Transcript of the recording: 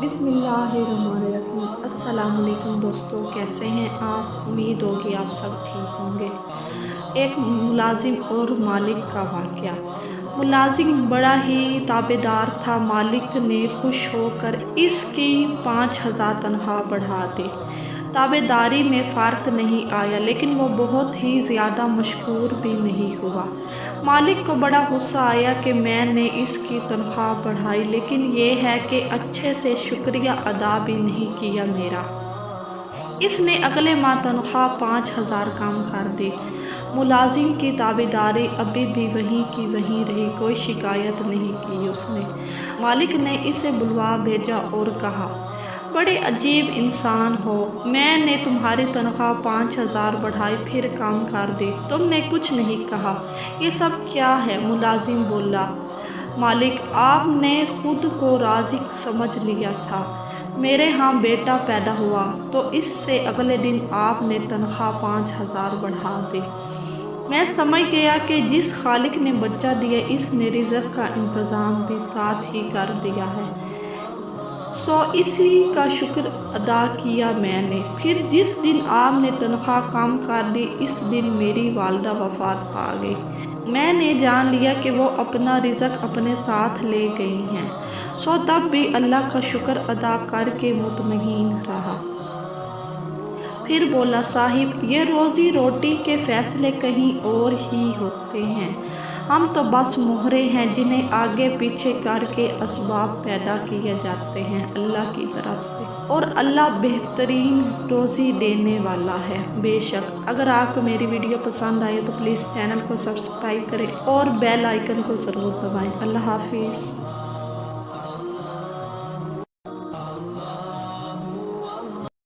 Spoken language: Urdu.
بسم اللہ الرحمن الرحیم۔ السلام علیکم دوستو، کیسے ہیں آپ؟ امید ہوگی آپ سب ٹھیک ہوں گے۔ ایک ملازم اور مالک کا واقعہ۔ ملازم بڑا ہی تابعدار تھا۔ مالک نے خوش ہو کر اس کی 5,000 تنخواہ بڑھا دی۔ تابعداری میں فرق نہیں آیا، لیکن وہ بہت ہی زیادہ مشکور بھی نہیں ہوا۔ مالک کو بڑا غصہ آیا کہ میں نے اس کی تنخواہ بڑھائی، لیکن یہ ہے کہ اچھے سے شکریہ ادا بھی نہیں کیا میرا۔ اس نے اگلے ماہ تنخواہ 5,000 کم کر دی۔ ملازم کی تابعداری ابھی بھی وہیں کی وہیں رہی، کوئی شکایت نہیں کی اس نے۔ مالک نے اسے بلوا بھیجا اور کہا، بڑے عجیب انسان ہو، میں نے تمہاری تنخواہ 5,000 بڑھائی پھر کم کر دی، تم نے کچھ نہیں کہا، یہ سب کیا ہے؟ ملازم بولا، مالک آپ نے خود کو رازق سمجھ لیا تھا، میرے ہاں بیٹا پیدا ہوا تو اس سے اگلے دن آپ نے تنخواہ 5,000 بڑھا دی۔ میں سمجھ گیا کہ جس خالق نے بچہ دیا اس نے رزق کا انتظام بھی ساتھ ہی کر دیا ہے، سو اسی کا شکر ادا کیا میں نے۔ پھر جس دن آپ نے تنخواہ کم کر دی اس دن میری والدہ وفات پا گئی۔ میں نے جان لیا کہ وہ اپنا رزق اپنے ساتھ لے گئی ہیں، سو تب بھی اللہ کا شکر ادا کر کے مطمئن رہا۔ پھر بولا، صاحب یہ روزی روٹی کے فیصلے کہیں اور ہی ہوتے ہیں، ہم تو بس مہرے ہیں جنہیں آگے پیچھے کر کے اسباب پیدا کیے جاتے ہیں اللہ کی طرف سے، اور اللہ بہترین روزی دینے والا ہے۔ بے شک اگر آپ کو میری ویڈیو پسند آئے تو پلیز چینل کو سبسکرائب کریں اور بیل آئیکن کو ضرور دبائیں۔ اللہ حافظ۔